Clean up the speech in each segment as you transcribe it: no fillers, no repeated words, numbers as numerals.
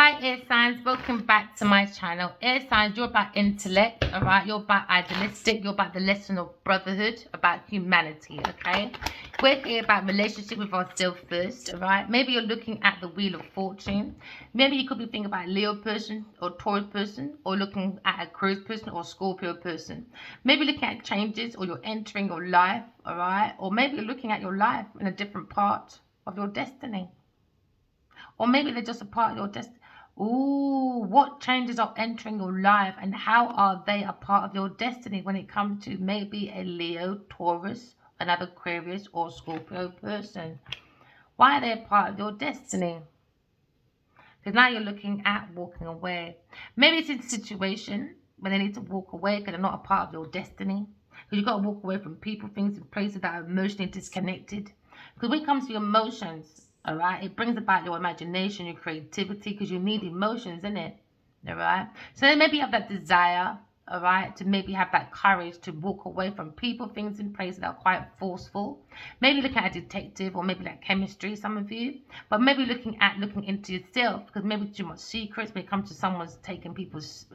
Hi, air signs. Welcome back to my channel. Air signs, you're about intellect, all right? You're about idealistic. You're about the lesson of brotherhood, about humanity, okay? We're here about relationship with ourselves first, all right? Maybe you're looking at the Wheel of Fortune. Maybe you could be thinking about a Leo person or Taurus person, or looking at a Aquarius person or Scorpio person. Maybe looking at changes, or you're entering your life, all right? Or maybe you're looking at your life in a different part of your destiny. Or maybe they're just a part of your destiny. Ooh, what changes are entering your life and how are they a part of your destiny when it comes to maybe a Leo, Taurus, another Aquarius or Scorpio person? Why are they a part of your destiny? Because now you're looking at walking away. Maybe it's in a situation where they need to walk away because they're not a part of your destiny. Because you've got to walk away from people, things, and places that are emotionally disconnected. Because when it comes to your emotions, all right, it brings about your imagination, your creativity, because you need emotions in it, all right? So then maybe you have that desire, all right, to maybe have that courage to walk away from people, things, and places that are quite forceful. Maybe looking at a detective or maybe like chemistry, some of you, but maybe looking into yourself because maybe too much secrets when it comes to someone's taking people's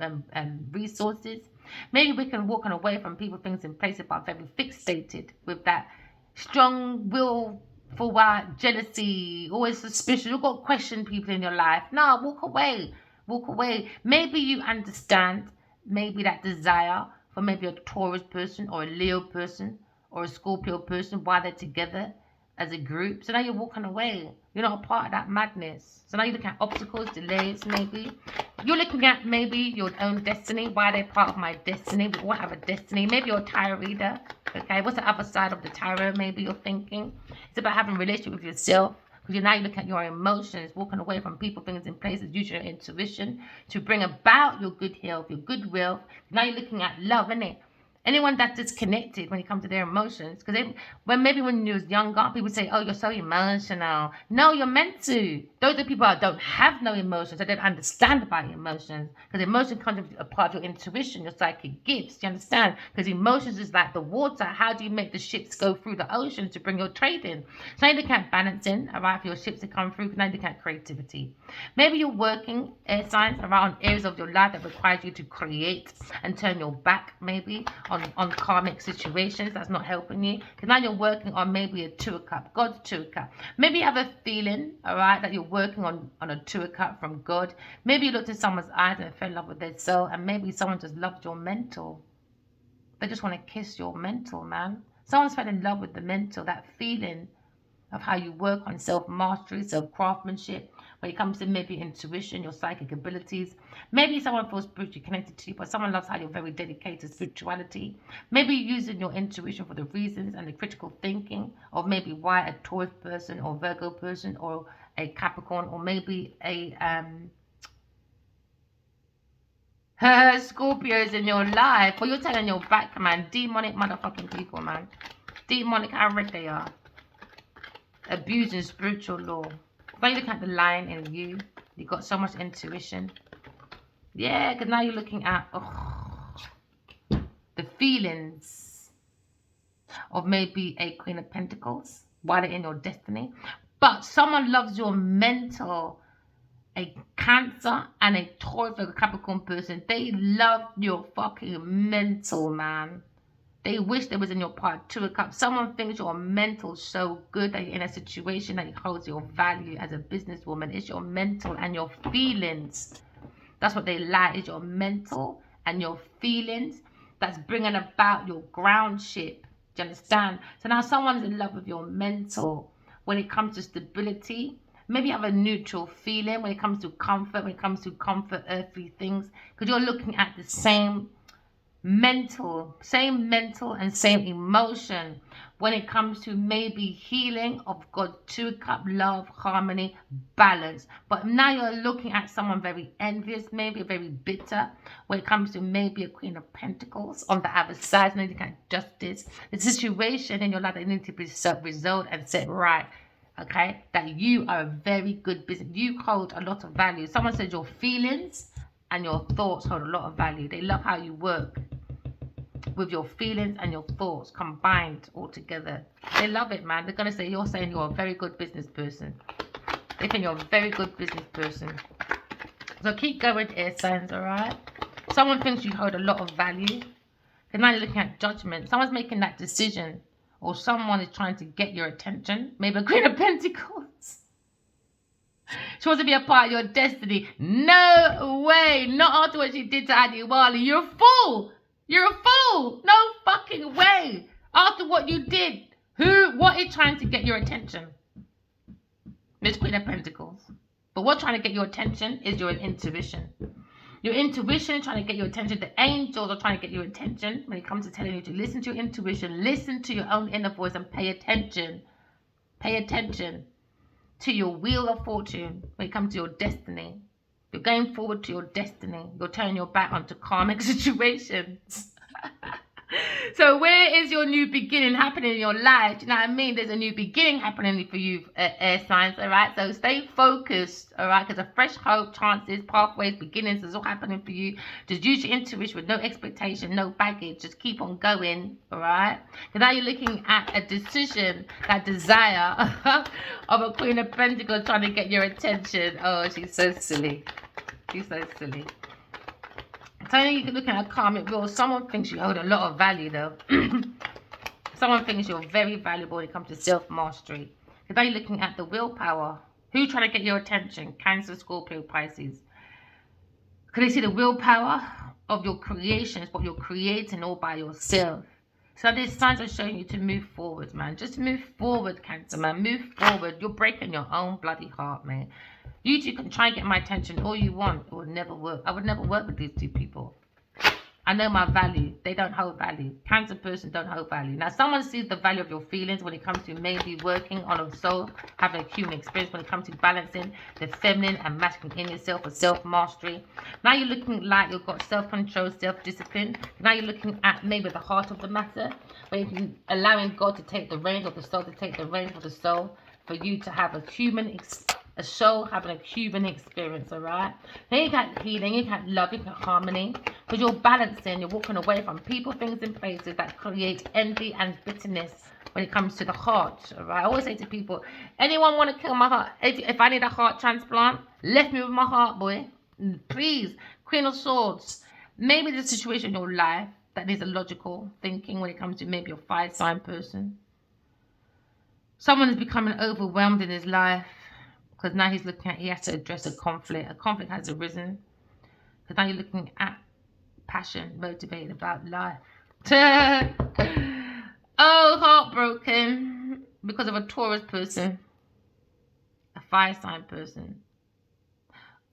resources. Maybe we can walk away from people, things, and places but very fixated with that strong will for what jealousy, always suspicious. You've got to question people in your life. No, walk away. Walk away. Maybe you understand maybe that desire for maybe a Taurus person or a Leo person or a Scorpio person, why they're together as a group. So now you're walking away. You're not a part of that madness. So now you're looking at obstacles, delays, maybe. You're looking at maybe your own destiny. Why they're part of my destiny. We all have a destiny. Maybe you're a tarot reader. Okay, what's the other side of the tarot? Maybe you're thinking. It's about having a relationship with yourself. Because you're now looking at your emotions, walking away from people, things, and places, using your intuition to bring about your good health, your good wealth. Now you're looking at love, innit? Anyone that's disconnected when it comes to their emotions, because when you was younger, people say, "Oh, you're so emotional." No, you're meant to. Those are people that don't have no emotions. They don't understand about your emotions, because emotion comes with a part of your intuition, your psychic gifts. You understand? Because emotions is like the water. How do you make the ships go through the ocean to bring your trade in? So now you look at balancing, alright, for your ships to come through. Now you look at creativity. Maybe you're working air signs around areas of your life that requires you to create and turn your back, maybe on karmic situations that's not helping you, because now you're working on maybe a 2 of cup, God's 2 of cup. Maybe you have a feeling, all right, that you're working on a 2 of cup from God. Maybe you looked in someone's eyes and fell in love with their soul, and maybe someone just loved your mental. They just want to kiss your mental, man. Someone's fell in love with the mental, that feeling of how you work on self-mastery, self-craftsmanship, when it comes to maybe intuition, your psychic abilities. Maybe someone feels spiritually connected to you, but someone loves how you're very dedicated to spirituality. Maybe using your intuition for the reasons and the critical thinking of maybe why a Taurus person or Virgo person or a Capricorn or maybe a Scorpios in your life. Or you're telling your back, man. Demonic motherfucking people, man. Demonic, how red they are. Abusing spiritual law. When you look at the lion in you, you got so much intuition. Yeah, because now you're looking at the feelings of maybe a Queen of Pentacles while they're in your destiny. But someone loves your mental. A Cancer and a Taurus or a Capricorn person, they love your fucking mental, man. They wish they was in your part 2 of cups. Someone thinks your mental so good that you're in a situation that holds your value as a businesswoman. It's your mental and your feelings. That's what they like, is your mental and your feelings. That's bringing about your ground ship. Do you understand? So now someone's in love with your mental when it comes to stability. Maybe you have a neutral feeling when it comes to comfort, earthly things. Because you're looking at the same mental and same emotion when it comes to maybe healing of God's 2 cup, love, harmony, balance. But now you're looking at someone very envious, maybe very bitter when it comes to maybe a Queen of Pentacles on the other side. Now you look at justice, the situation in your life that needs to be resolved and set right. Okay, that you are a very good business. You hold a lot of value. Someone said your feelings and your thoughts hold a lot of value. They love how you work with your feelings and your thoughts combined all together. They love it, man. They're going to say, you're saying you're a very good business person. They think you're a very good business person. So keep going, air signs, all right? Someone thinks you hold a lot of value. Because now you're looking at judgment. Someone's making that decision. Or someone is trying to get your attention. Maybe a Queen of Pentacles. She wants to be a part of your destiny. No way. Not after what she did to Adiwali. You're a fool. You're a fool. No fucking way. After what you did. What is trying to get your attention? Miss Queen of Pentacles. But what's trying to get your attention is your intuition. Your intuition is trying to get your attention. The angels are trying to get your attention when it comes to telling you to listen to your intuition, listen to your own inner voice and pay attention. Pay attention to your wheel of fortune when it comes to your destiny. You're going forward to your destiny. You're turning your back onto karmic situations. So where is your new beginning happening in your life? Do you know what I mean? There's a new beginning happening for you, air signs, all right? So stay focused, all right? Because a fresh hope, chances, pathways, beginnings is all happening for you. Just use your intuition with no expectation, no baggage. Just keep on going, all right? Because now you're looking at a decision, that desire of a Queen of Pentacles trying to get your attention. Oh, she's so silly. She's so silly. So you can look at a karmic rule. Someone thinks you hold a lot of value, though. Someone thinks you're very valuable when it comes to self-mastery. Because now you're looking at the willpower. Who's trying to get your attention? Cancer, Scorpio, Pisces. Because they see the willpower of your creations, what you're creating all by yourself. So these signs are showing you to move forward, man. Just move forward, Cancer, man. Move forward. You're breaking your own bloody heart, man. You two can try and get my attention all you want. It would never work. I would never work with these two people. I know my value. They don't hold value. Cancer person don't hold value. Now, someone sees the value of your feelings when it comes to maybe working on a soul, having a human experience when it comes to balancing the feminine and masculine in yourself for self-mastery. Now you're looking like you've got self-control, self-discipline. Now you're looking at maybe the heart of the matter, where you can allowing God to take the reins, or the soul to take the reins of the soul, for you to have a soul having a human experience, all right? Then you got healing, you got love, you got harmony, because you're balancing, you're walking away from people, things, and places that create envy and bitterness when it comes to the heart, all right? I always say to people, anyone want to kill my heart? If I need a heart transplant, left me with my heart, boy. Please. Queen of Swords. Maybe the situation in your life that needs a logical thinking when it comes to maybe a fire sign person. Someone is becoming overwhelmed in his life. Because now he's looking at, he has to address a conflict. A conflict has arisen. Because now you're looking at passion, motivated about life. Oh, heartbroken because of a Taurus person, a fire sign person.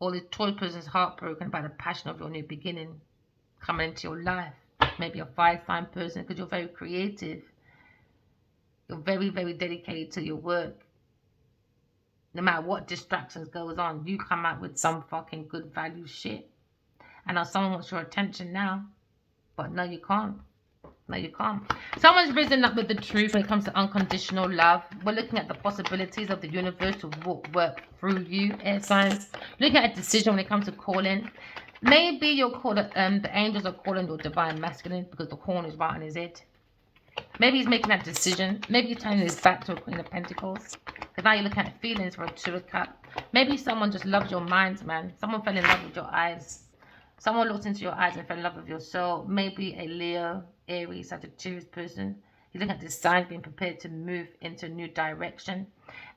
Or the Taurus person is heartbroken about the passion of your new beginning coming into your life. Maybe a fire sign person because you're very creative. You're very, very dedicated to your work. No matter what distractions goes on, you come out with some fucking good value shit. And now someone wants your attention now. But no, you can't. No, you can't. Someone's risen up with the truth when it comes to unconditional love. We're looking at the possibilities of the universe to work through you, air signs. Looking at a decision when it comes to calling. Maybe you're called, the angels are calling your divine masculine because the horn is right on his head. Maybe he's making that decision. Maybe he's turning his back to a Queen of Pentacles. Because now you're looking at feelings for a Two of Cups. Maybe someone just loves your mind, man. Someone fell in love with your eyes. Someone looked into your eyes and fell in love with your soul. Maybe a Leo, Aries, Sagittarius person. He's looking at this sign, being prepared to move into a new direction.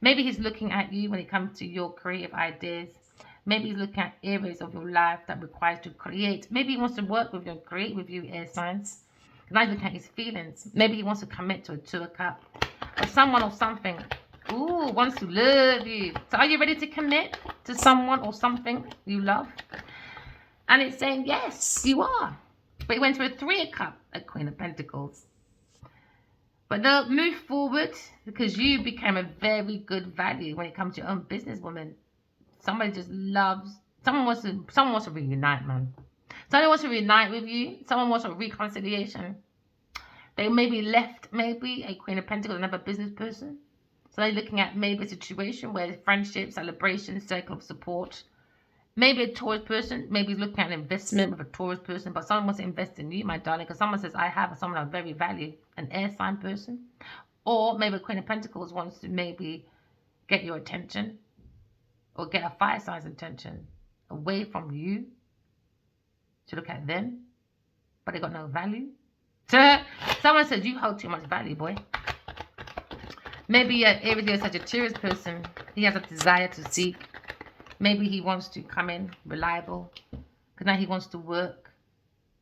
Maybe he's looking at you when it comes to your creative ideas. Maybe he's looking at areas of your life that requires to create. Maybe he wants to work with you and create with you, air signs. Now he's looking at his feelings. Maybe he wants to commit to a Two of Cups. Or someone or something, wants to love you. So are you ready to commit to someone or something you love? And it's saying, yes, you are. But it went to a Three of Cups, a Queen of Pentacles. But no, move forward because you became a very good value when it comes to your own businesswoman. Somebody just loves, someone wants to reunite, man. Someone wants to reunite with you. Someone wants a reconciliation. They maybe left, maybe a Queen of Pentacles, another business person. So they're looking at maybe a situation where friendship, celebration, circle of support. Maybe a Taurus person, maybe he's looking at an investment with a Taurus person, but someone wants to invest in you, my darling, because someone says, I have someone I very value, an air sign person. Or maybe a Queen of Pentacles wants to maybe get your attention or get a fire sign's attention. away from you to look at them, but they got no value. Someone says you hold too much value, boy. Maybe an everyday Sagittarius person, he has a desire to seek. Maybe he wants to come in reliable, because now he wants to work.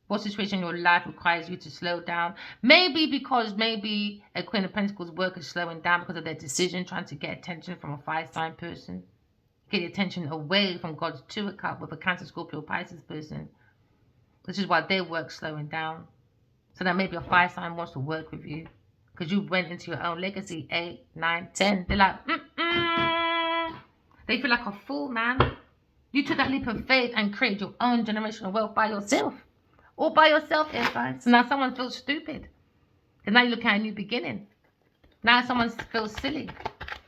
What situation in your life requires you to slow down? Maybe because maybe a Queen of Pentacles work is slowing down because of their decision, trying to get attention from a fire sign person. Get the attention away from God's two cup with a Cancer, Scorpio, Pisces person. This is why their work's slowing down. So that maybe a fire sign wants to work with you because you went into your own legacy. 8, 9, 10. They're like, They feel like a fool, man. You took that leap of faith and created your own generational wealth by yourself. All by yourself, Airsign. So now someone feels stupid. Because now you look at a new beginning. Now someone feels silly.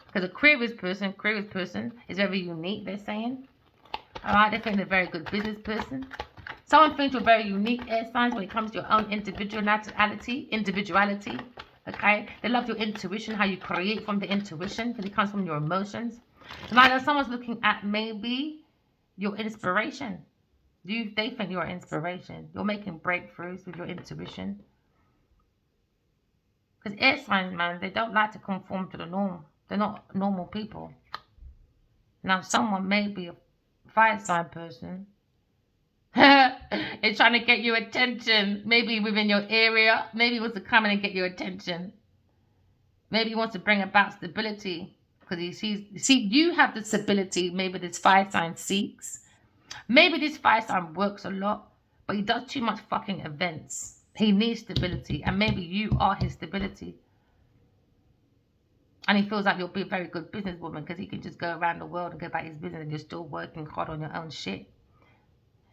Because Aquarius person is very unique, they're saying. Alright, they think they're a very good business person. Someone thinks you're very unique, air signs, when it comes to your own individuality. Okay? They love your intuition, how you create from the intuition, because it comes from your emotions. So now someone's looking at maybe your inspiration. They think you're inspiration. You're making breakthroughs with your intuition. Because air signs, man, they don't like to conform to the norm. They're not normal people. Now, someone may be a fire sign person. It's trying to get your attention. Maybe within your area. Maybe he wants to come in and get your attention. Maybe he wants to bring about stability. Because he sees, you have the stability. Maybe this fire sign seeks. Maybe this fire sign works a lot, but he does too much fucking events. He needs stability, and maybe you are his stability. And he feels like you'll be a very good businesswoman because he can just go around the world and go about his business and you're still working hard on your own shit.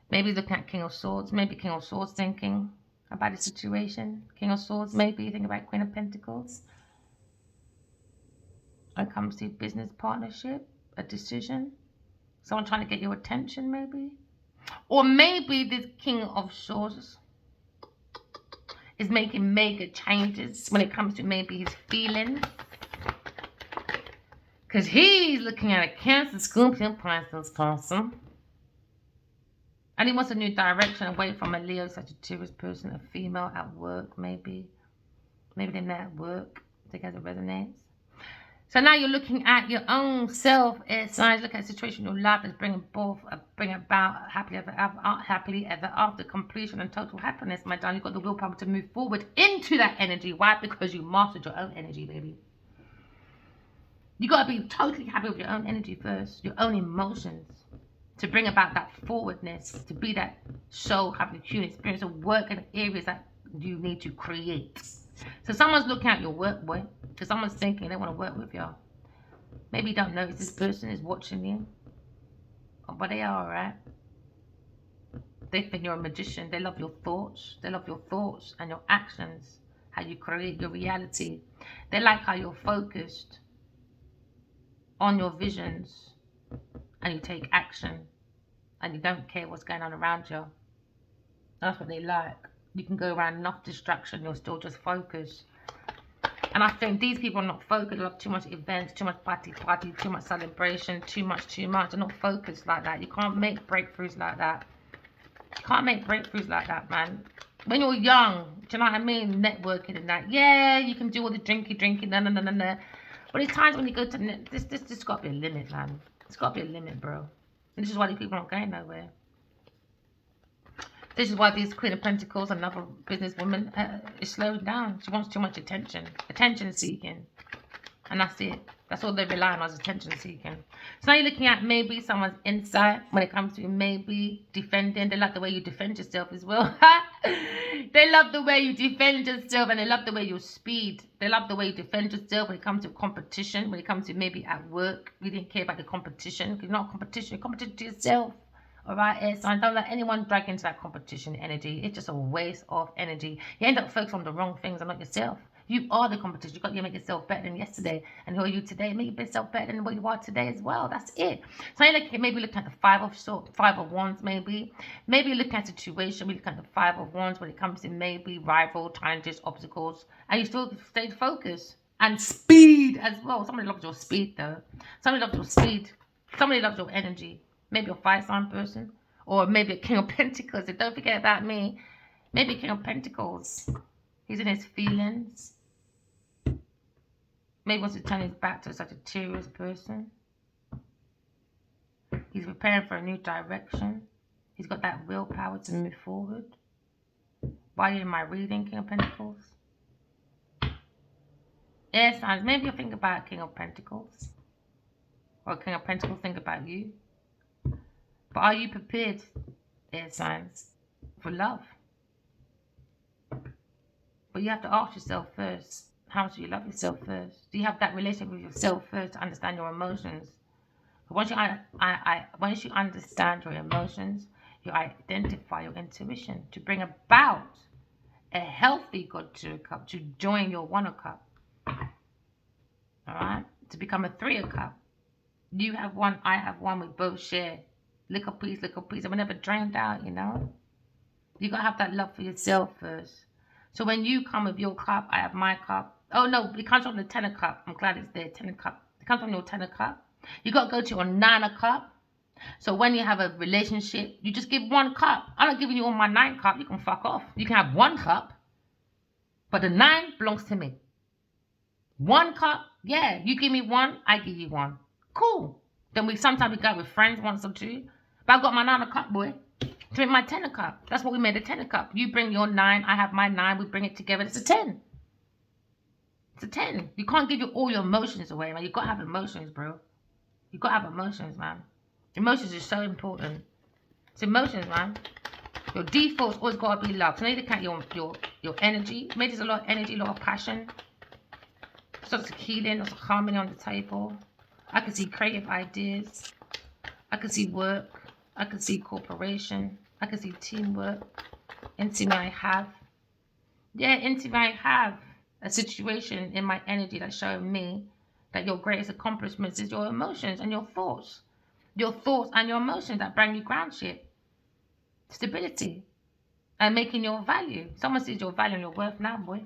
Maybe he's looking at King of Swords. Maybe King of Swords thinking about the situation. King of Swords, maybe you think about Queen of Pentacles. When it comes to business partnership, a decision. Someone trying to get your attention, maybe. Or maybe this King of Swords is making mega changes when it comes to maybe his feelings. Because he's looking at a Cancer, Scorpio, Pisces person. And he wants a new direction away from a Leo, Sagittarius person, a female at work, maybe. Maybe they're not at work. Together resonates. So now you're looking at your own self, air signs. Look at a situation in your life that's bring about happily ever after completion and total happiness, my darling. You've got the willpower to move forward into that energy. Why? Because you mastered your own energy, baby. You got to be totally happy with your own energy first, your own emotions, to bring about that forwardness, to be that soul, having a human experience of work in areas that you need to create. So someone's looking at your work, boy, because someone's thinking they want to work with you. Maybe you don't notice this person is watching you, but they are, right? They think you're a magician. They love your thoughts. They love your thoughts and your actions, how you create your reality. They like how you're focused on your visions and you take action and you don't care what's going on around you. That's what they like. You can go around enough distraction, you're still just focused. And I think these people are not focused. They love too much events, too much party, too much celebration, too much. They're not focused like that. You can't make breakthroughs like that. You can't make breakthroughs like that, man. When you're young, do you know what I mean? Networking and that. Yeah, you can do all the drinky, no. But it's times when you go to this got to be a limit, man. It's got to be a limit, bro. And this is why these people aren't going nowhere. This is why this Queen of Pentacles, another businesswoman, is slowing down. She wants too much attention. Attention seeking. And that's it. That's all they're relying on is attention seeking. So now you're looking at maybe someone's insight when it comes to maybe defending. They like the way you defend yourself as well. They love the way you defend yourself and they love the way you speed. They love the way you defend yourself when it comes to competition. When it comes to maybe at work. You didn't care about the competition. Because you're not a competition. You're competition to yourself. Alright, air sign. Don't let anyone drag into that competition energy. It's just a waste of energy. You end up focusing on the wrong things and not yourself. You are the competition. You've got to make yourself better than yesterday. And who are you today? Make yourself better than what you are today as well. That's it. So you're maybe looking at the five of wands, maybe. Maybe you're looking at a situation. We look at the 5 of wands when it comes to maybe rival, challenges, obstacles. And you still stay focused. And speed as well. Somebody loves your speed though. Somebody loves your speed. Somebody loves your energy. Maybe a fire sign person. Or maybe a King of Pentacles. And don't forget about me. Maybe King of Pentacles. He's in his feelings. Maybe wants to turn his back to a Sagittarius person. He's preparing for a new direction. He's got that willpower to move forward. Why are you in my reading, King of Pentacles? Air signs. Maybe you think about King of Pentacles. Or King of Pentacles think about you. But are you prepared, air signs, for love? But you have to ask yourself first, how much do you love yourself first? Do you have that relationship with yourself first to understand your emotions? But once you understand your emotions, you identify your intuition to bring about a healthy God to a cup, to join your one a cup. Alright? To become a three a cup. You have one, I have one, we both share. Little piece, and we're never drained out, you know? You gotta have that love for yourself first. So when you come with your cup, I have my cup. Oh no, it comes from the 10 cup. I'm glad it's there, 10 cup. It comes from your 10 cup. You gotta go to your 9 cup. So when you have a relationship, you just give 1 cup. I'm not giving you all my 9 cup. You can fuck off. You can have 1 cup. But the 9 belongs to me. 1 cup, yeah. You give me 1, I give you 1. Cool. Then sometimes we go out with friends once or two. But I've got my 9 cup, boy. To make my 10 cup. That's what we made, a 10 cup. You bring your 9, I have my 9. We bring it together. It's a 10. It's a 10. You can't give all your emotions away, man. You got to have emotions, bro. You got to have emotions, man. Emotions is so important. It's emotions, man. Your default's always got to be love. So now you look at your energy. Maybe there's a lot of energy, a lot of passion. Lots of healing, lots of harmony on the table. I can see creative ideas. I can see work. I can see cooperation. I can see teamwork. Intimately, I have. Yeah, intimately, I have a situation in my energy that's showing me that your greatest accomplishments is your emotions and your thoughts. Your thoughts and your emotions that bring you groundship, stability, and making your value. Someone sees your value and your worth now, boy.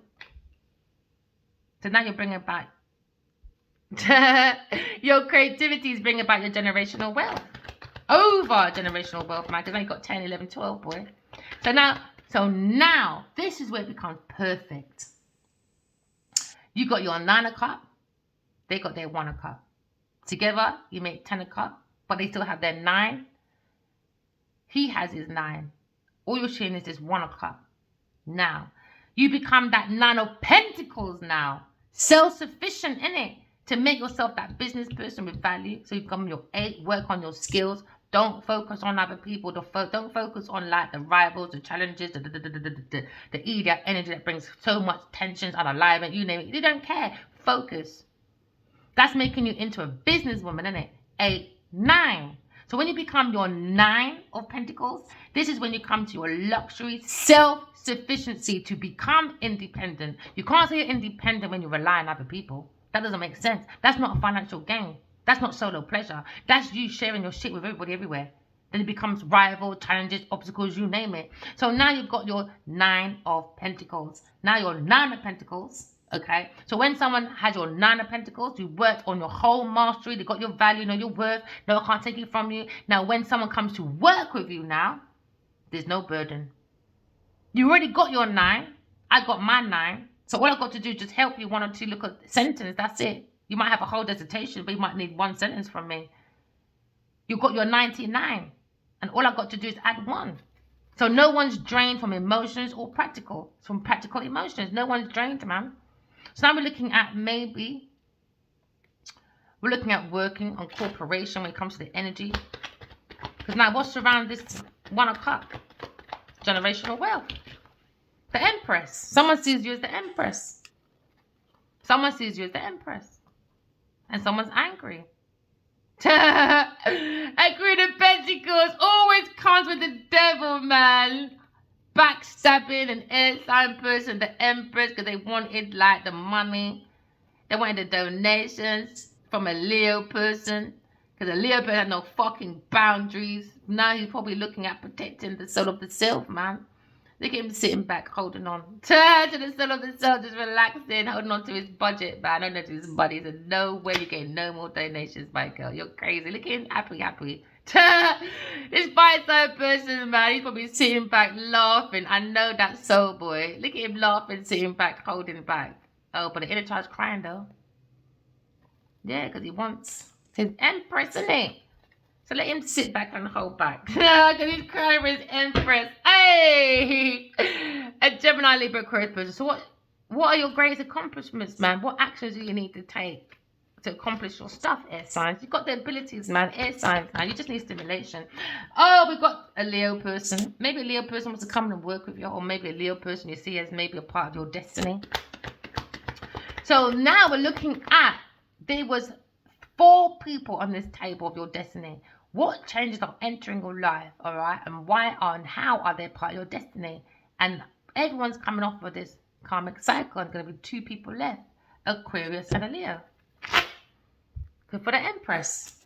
So now you're bringing back your creativity is bringing back your generational wealth. Over generational wealth, man, because now you've got 10, 11, 12, boy. So now, this is where it becomes perfect. You got your 9 cup, they got their 1 cup. Together, you make 10 cup, but they still have their 9. He has his 9. All you're sharing is this 1 cup. Now, you become that 9 of Pentacles now. Self-sufficient, innit? To make yourself that business person with value. So you become your 8, work on your skills. Don't focus on other people. Don't focus on like the rivals, the challenges, the idiot energy that brings so much tensions and alignment. You name it. You don't care. Focus. That's making you into a businesswoman, isn't it? 8, 9. So when you become your 9 of Pentacles, this is when you come to your luxury, self-sufficiency to become independent. You can't say you're independent when you rely on other people. That doesn't make sense. That's not a financial gain. That's not solo pleasure. That's you sharing your shit with everybody everywhere. Then it becomes rival, challenges, obstacles, you name it. So now you've got your 9 of Pentacles. Now your 9 of Pentacles. Okay, so when someone has your 9 of Pentacles, you worked on your whole mastery, they got your value, know your worth, no one can't take it from you. Now when someone comes to work with you now, there's no burden. You already got your 9, I got my 9, so all I've got to do is just help you 1 or 2 look at the sentence, that's it. You might have a whole dissertation, but you might need 1 sentence from me. You got your 99, and all I've got to do is add 1. So no one's drained from emotions or practical, from practical emotions. No one's drained, man. So now we're looking at we're looking at working on cooperation when it comes to the energy. Because now what's around this 1 of cup? Generational wealth. The Empress. Someone sees you as the Empress. Someone sees you as the Empress. And someone's angry. A Queen of Pentacles always comes with the devil, man. Backstabbing an air sign person, the Empress, because they wanted like the money. They wanted the donations from a Leo person. Because a Leo person had no fucking boundaries. Now he's probably looking at protecting the soul of the self, man. Look at him sitting back, holding on to the soul of the self, just relaxing, holding on to his budget, man. I don't know to his buddies. And no way you're getting no more donations, my girl. You're crazy. Look at him happy. This fire-sign person, man, he's probably sitting back laughing. I know that soul boy. Look at him laughing, sitting back, holding back. Oh, but the inner child's crying though. Yeah, because he wants his empress, isn't it? So let him sit back and hold back. Because he's crying for his empress. Hey! A Gemini, Libra, Aquarius person. So what are your greatest accomplishments, man? What actions do you need to take to accomplish your stuff, air signs? You've got the abilities, man. Air signs, man. You just need stimulation. Oh, we've got a Leo person. Maybe a Leo person wants to come and work with you, or maybe a Leo person you see as maybe a part of your destiny. So now we're looking at, there was 4 people on this table of your destiny. What changes are entering your life, all right? And why and how are they part of your destiny? And everyone's coming off of this karmic cycle. There's going to be 2 people left, Aquarius and a Leo. Good for the Empress.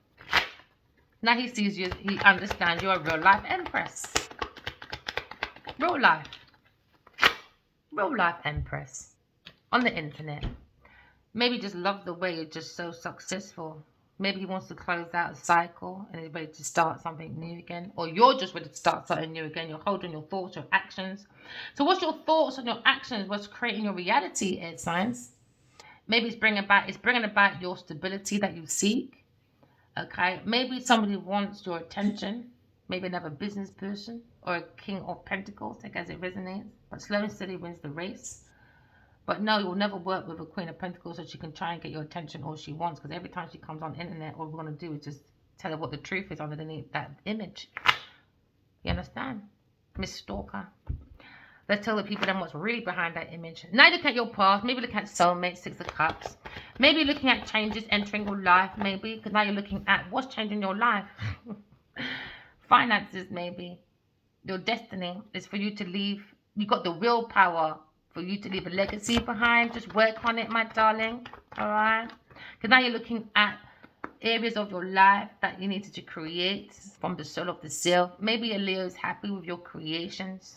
Now he sees you, he understands you're a real life Empress. Real life Empress on the internet. Maybe just love the way you're just so successful. Maybe he wants to close out a cycle and he's ready to start something new again. Or you're just ready to start something new again. You're holding your thoughts, your actions. So what's your thoughts and your actions? What's creating your reality, air signs? Maybe it's bringing about your stability that you seek. Okay. Maybe somebody wants your attention. Maybe another business person or a King of Pentacles, I guess it resonates. But slow and steady wins the race. But no, you'll never work with a Queen of Pentacles so she can try and get your attention all she wants. Because every time she comes on the internet, all we're going to do is just tell her what the truth is underneath that image. You understand? Miss Stalker. Let's tell the people then what's really behind that image. Now look at your past. Maybe look at soulmates, 6 of Cups. Maybe looking at changes entering your life, maybe. Because now you're looking at what's changing your life. Finances, maybe. Your destiny is for you to leave. You got the willpower for you to leave a legacy behind. Just work on it, my darling. All right? Because now you're looking at areas of your life that you needed to create from the soul of the self. Maybe a Leo is happy with your creations.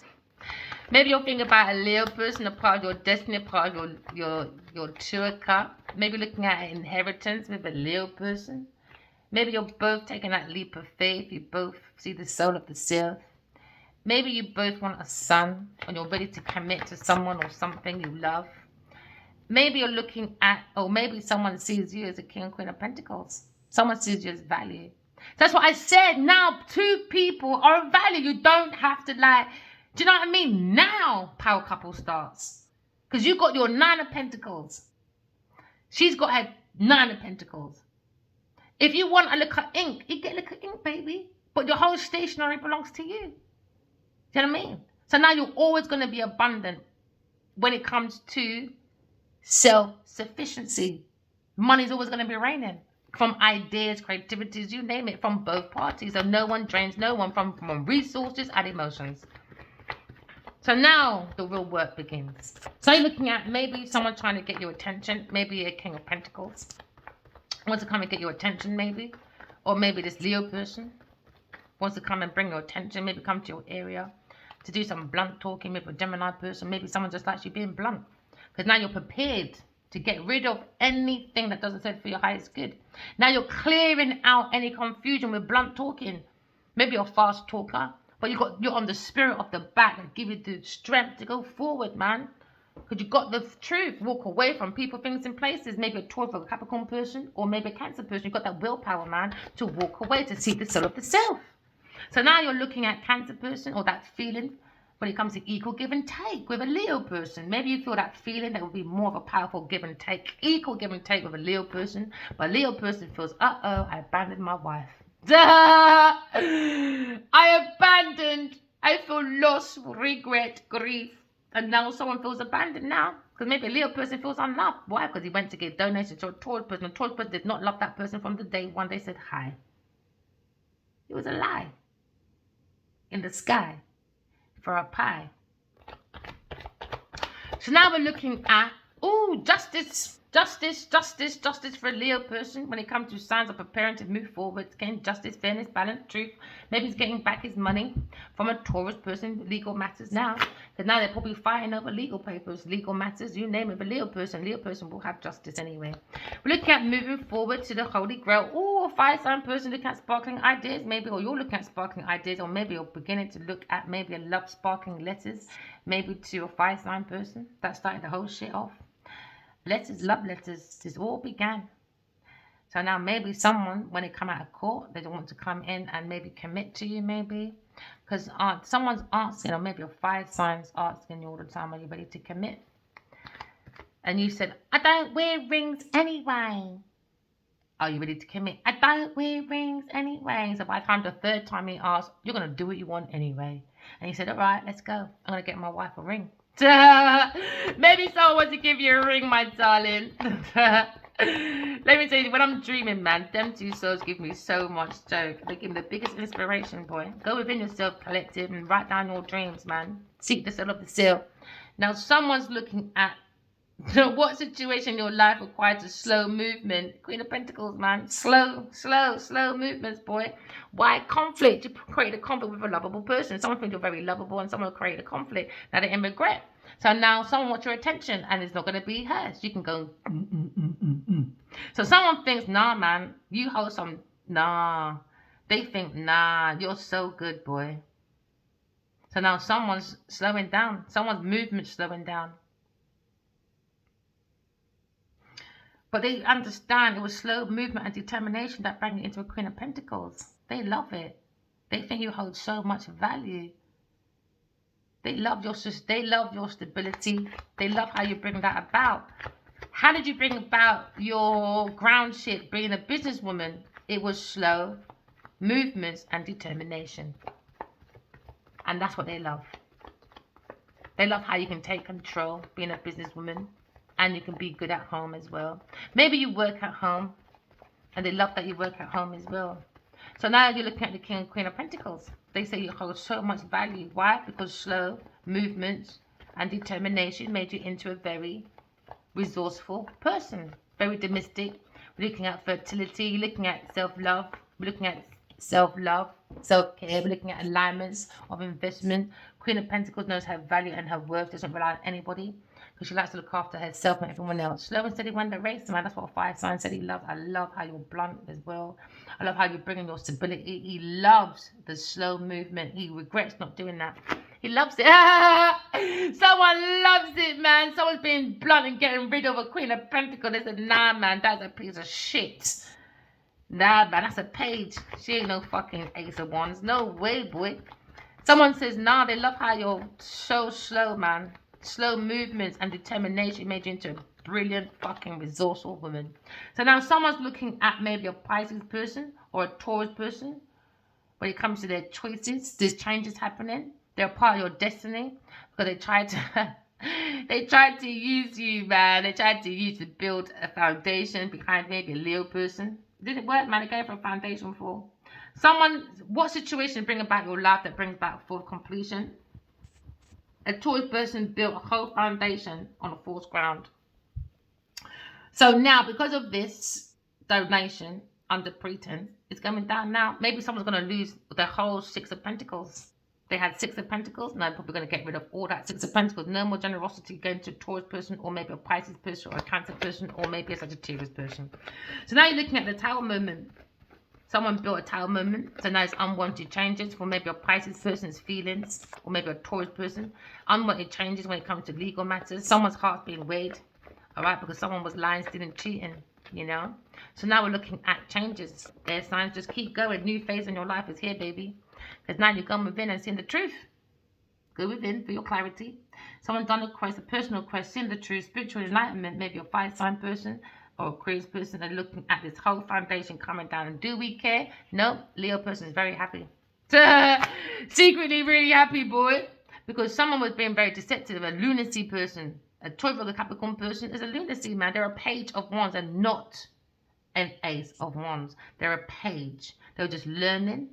Maybe you're thinking about a Leo person, a part of your destiny, a part of your 2 of Cups. Maybe looking at an inheritance with a Leo person. Maybe you're both taking that leap of faith. You both see the soul of the self. Maybe you both want a son and you're ready to commit to someone or something you love. Maybe you're looking at, or maybe someone sees you as a King and Queen of Pentacles. Someone sees you as value. That's what I said. Now 2 people are of value. You don't have to like, do you know what I mean? Now power couple starts. Because you got your 9 of Pentacles. She's got her 9 of Pentacles. If you want a lick of ink, you get a lick of ink, baby. But your whole stationery belongs to you. Do you know what I mean? So now you're always going to be abundant when it comes to self-sufficiency. Money's always going to be raining. From ideas, creativities, you name it, from both parties. So no one drains no one from resources and emotions. So now the real work begins. So you're looking at maybe someone trying to get your attention. Maybe a King of Pentacles wants to come and get your attention, maybe. Or maybe this Leo person wants to come and bring your attention. Maybe come to your area to do some blunt talking. Maybe a Gemini person. Maybe someone just likes you being blunt. Because now you're prepared to get rid of anything that doesn't serve for your highest good. Now you're clearing out any confusion with blunt talking. Maybe you're a fast talker. But you're on the spirit of the back that give you the strength to go forward, man. Because you got the truth. Walk away from people, things, and places. Maybe a Taurus or a Capricorn person or maybe a Cancer person. You've got that willpower, man, to walk away, to see the soul of the self. So now you're looking at Cancer person or that feeling when it comes to equal give and take with a Leo person. Maybe you feel that feeling that would be more of a powerful give and take. Equal give and take with a Leo person. But a Leo person feels, uh-oh, I abandoned my wife. I abandoned. I feel loss, regret, grief. And now someone feels abandoned now. Because maybe a Leo person feels unloved. Why? Because he went to give donations to a Taurus person. A Taurus person did not love that person from the day one they said hi. It was a lie. In the sky. For a pie. So now we're looking at, justice. Justice, justice, justice for a Leo person when it comes to signs of preparing to move forward. Getting justice, fairness, balance, truth. Maybe he's getting back his money from a Taurus person. Legal matters now. Because now they're probably fighting over legal papers, legal matters, you name it. But Leo person will have justice anyway. We're looking at moving forward to the Holy Grail. Oh, a fire sign person looking at sparkling ideas, maybe, or you're looking at sparkling ideas, or maybe you're beginning to look at maybe a love sparkling letters, maybe to a fire sign person that started the whole shit off. Letters, love letters, this all began. So now maybe someone, when they come out of court, they don't want to come in and maybe commit to you, maybe. Because someone's asking, or maybe your fire signs asking you all the time, are you ready to commit? And you said, I don't wear rings anyway. Are you ready to commit? I don't wear rings anyway. So by the time the third time he asks, you're going to do what you want anyway. And he said, all right, let's go. I'm going to get my wife a ring. Maybe someone wants to give you a ring, my darling. Let me tell you, when I'm dreaming, man, them two souls give me so much joke. They give me the biggest inspiration, boy. Go within yourself, collective, and write down your dreams, man. Seek the soul of the seal. Now, someone's looking at what situation in your life requires a slow movement. Queen of Pentacles, man. Slow movements, boy. Why conflict? You create a conflict with a lovable person. Someone thinks you're very lovable and someone will create a conflict. Now they're in regret. So now someone wants your attention and it's not going to be hers. You can go, So someone thinks, nah, man, you hold some, nah. They think, nah, you're so good, boy. So now someone's slowing down. Someone's movement slowing down. But they understand it was slow movement and determination that brought you into a Queen of Pentacles. They love it. They think you hold so much value. They love your stability. They love how you bring that about. How did you bring about your ground shit, being a businesswoman? It was slow movements and determination. And that's what they love. They love how you can take control, being a businesswoman. And you can be good at home as well. Maybe you work at home. And they love that you work at home as well. So now you're looking at the King and Queen of Pentacles. They say you hold so much value. Why? Because slow movements and determination made you into a very resourceful person. Very domestic. We're looking at fertility. We're looking at self-love. We're looking at self-love, self-care. We're looking at alignments of investment. Queen of Pentacles knows her value and her worth. Doesn't rely on anybody. Because she likes to look after herself and everyone else. Slow and steady won the race, man. That's what a fire sign said he loves. I love how you're blunt as well. I love how you bring in your stability. He loves the slow movement. He regrets not doing that. He loves it. Someone loves it, man. Someone's being blunt and getting rid of a Queen of Pentacles. They said, nah, man, that's a piece of shit. Nah, man, that's a page. She ain't no fucking Ace of Wands. No way, boy. Someone says, nah, they love how you're so slow, man. Slow movements and determination made you into a brilliant fucking resourceful woman. So now someone's looking at maybe a Pisces person or a Taurus person. When it comes to their choices, there's changes happening. They're part of your destiny because they tried to use you, man. They tried to use to build a foundation behind maybe a Leo person. It didn't work, man. They gave for a foundation for someone. What situation bring about your life that brings about full completion? A Taurus person built a whole foundation on a false ground. So now, because of this donation under pretense, it's coming down now. Maybe someone's going to lose the whole Six of Pentacles. They had Six of Pentacles. Now they're probably going to get rid of all that Six of Pentacles. No more generosity going to a Taurus person, or maybe a Pisces person, or a Cancer person, or maybe a Sagittarius person. So now you're looking at the Tower moment. Someone built a Tower moment, so now it's unwanted changes for maybe a Pisces person's feelings, or maybe a Taurus person. Unwanted changes when it comes to legal matters. Someone's heart's being weighed, all right, because someone was lying, stealing, cheating, you know. So now we're looking at changes. Air signs, just keep going. New phase in your life is here, baby. Because now you're going within and seeing the truth. Go within for your clarity. Someone's done a quest, a personal quest, seeing the truth, spiritual enlightenment, maybe a fire sign person or Aquarius person. They're looking at this whole foundation coming down. And do we care? No. Leo person is very happy. Secretly really happy, boy. Because someone was being very deceptive. A lunacy person. A Taurus or Capricorn person is a lunacy, man. They're a page of wands and not an ace of wands. They're a page. They were just learning.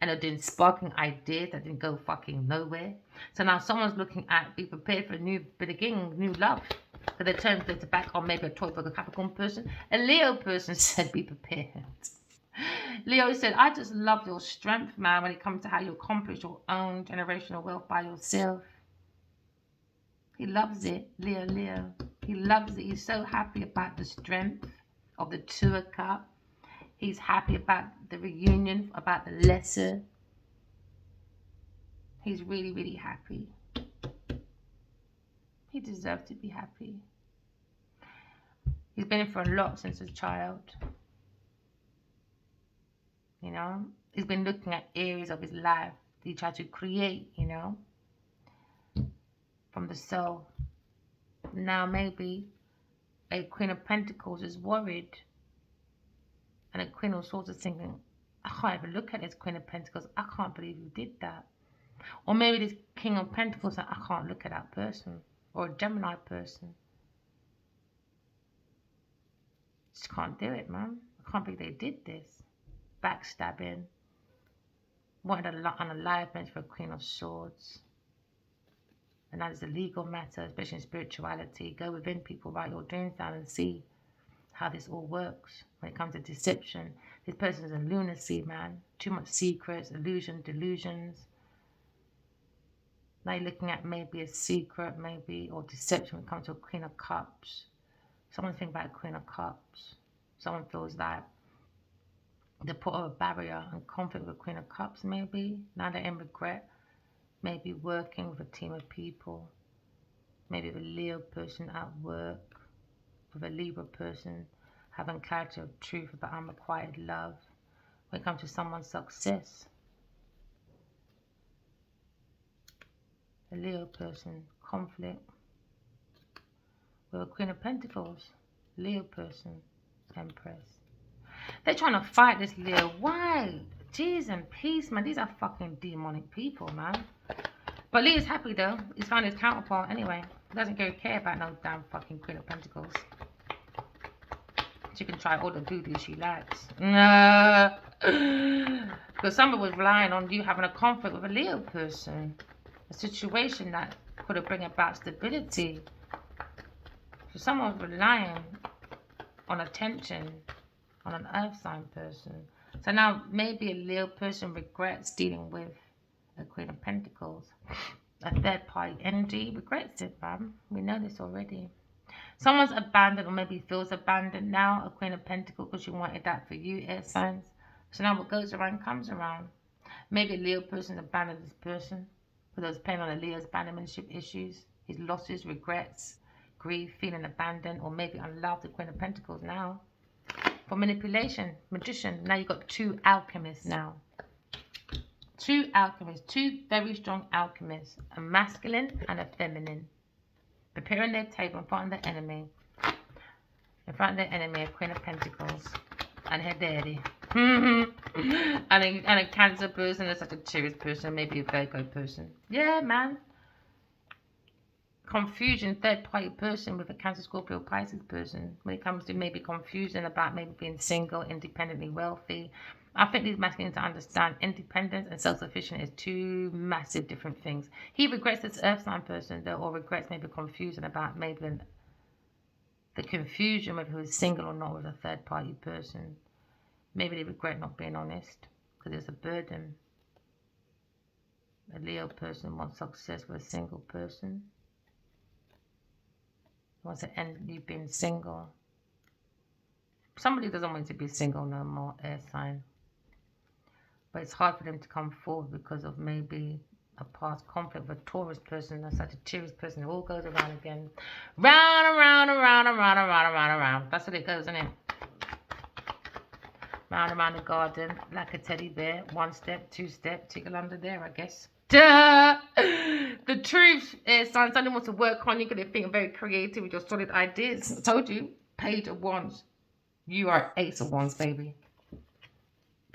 And they're doing sparking ideas that didn't go fucking nowhere. So now someone's looking at, be prepared for a new beginning, new love. So they turned to back on maybe a Taurus or a Capricorn person. A Leo person said, be prepared. Leo said, I just love your strength, man, when it comes to how you accomplish your own generational wealth by yourself. He loves it, Leo. He loves it. He's so happy about the strength of the Two of Cups. He's happy about the reunion, about the lesser. He's really, really happy. He deserves to be happy. He's been in for a lot since a child. You know, he's been looking at areas of his life he tried to create, you know, from the soul. Now maybe a Queen of Pentacles is worried, and a Queen of Swords is thinking, I can't even look at this Queen of Pentacles. I can't believe you did that. Or maybe this King of Pentacles, I can't look at that person. Or a Gemini person. Just can't do it, man. I can't believe they did this. Backstabbing. Wanted an alignment for a Queen of Swords. And that is a legal matter, especially in spirituality. Go within people, write your dreams down and see how this all works. When it comes to deception, this person is in lunacy, man. Too much secrets, illusion, delusions. Now you're looking at maybe a secret, maybe, or deception when it comes to a Queen of Cups. Someone think about a Queen of Cups. Someone feels like they put up a barrier and conflict with a Queen of Cups, maybe. Now they're in regret. Maybe working with a team of people. Maybe with a Leo person at work. With a Libra person having clarity of truth about unrequited love. When it comes to someone's success. A Leo person, conflict. With a Queen of Pentacles, Leo person, Empress. They're trying to fight this Leo. Why? Jeez and peace, man. These are fucking demonic people, man. But Leo's happy though. He's found his counterpart anyway. He doesn't care about no damn fucking Queen of Pentacles. She can try all the voodoo she likes. Because somebody was relying on you having a conflict with a Leo person. A situation that could have bring about stability. So someone was relying on attention on an earth sign person. So now maybe a Leo person regrets dealing with a Queen of Pentacles. A third party energy regrets it, fam. We know this already. Someone's abandoned or maybe feels abandoned now, a Queen of Pentacles, because you wanted that for you, air signs. So now what goes around comes around. Maybe a Leo person abandoned this person because was playing on a Leo's abandonmentship issues, his losses, regrets, grief, feeling abandoned, or maybe unloved, the Queen of Pentacles now. For manipulation, magician. Now you've got two alchemists now. Two alchemists, two very strong alchemists, a masculine and a feminine. Preparing their table in front of the enemy. In front of their enemy, a Queen of Pentacles and her daddy. and a Cancer person, a Sagittarius person, maybe a Virgo person. Yeah, man. Confusion, third party person with a Cancer, Scorpio, Pisces person. When it comes to maybe confusion about maybe being single, independently wealthy. I think these masculines to understand independence and self-sufficient is two massive different things. He regrets this earth sign person though, or regrets maybe confusion about maybe the confusion whether he was single or not with a third party person. Maybe they regret not being honest because it's a burden. A Leo person wants success with a single person. Wants to end you being single. Somebody doesn't want to be single no more, air sign. But it's hard for them to come forward because of maybe a past conflict with a Taurus person, a Sagittarius person. It all goes around again. Round and round and round and round and round and round and round. That's what it goes, isn't it? Round and round the garden like a teddy bear. One step, two step, tickle under there, I guess. Duh! The truth is, something wants to work on. You're going to think very creative with your solid ideas. I told you, Page of Wands. You are Ace of Wands, baby.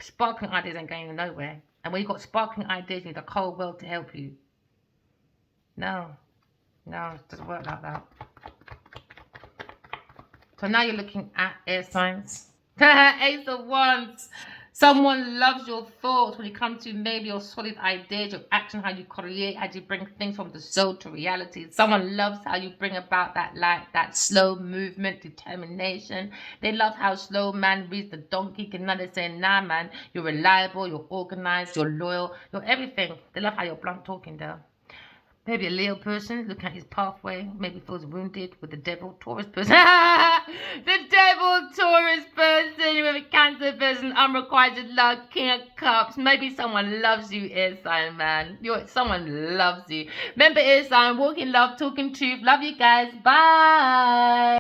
Sparkling ideas ain't going nowhere. And when you've got sparkling ideas, you need the whole world to help you. No, it doesn't work like that. So now you're looking at air signs. Ace of Wands. Someone loves your thoughts when it comes to maybe your solid ideas, your action, how you create, how you bring things from the soul to reality. Someone loves how you bring about that light, that slow movement, determination. They love how slow man reads the donkey. Can understand, nah, man, you're reliable, you're organized, you're loyal, you're everything. They love how you're blunt talking, though. Maybe a Leo person looking at his pathway, maybe feels wounded with the devil, Taurus person. The devil, Taurus person, with a Cancer person, unrequited love, King of Cups. Maybe someone loves you, air sign, man. Someone loves you. Remember, air sign, walking love, talking truth. Love you guys. Bye.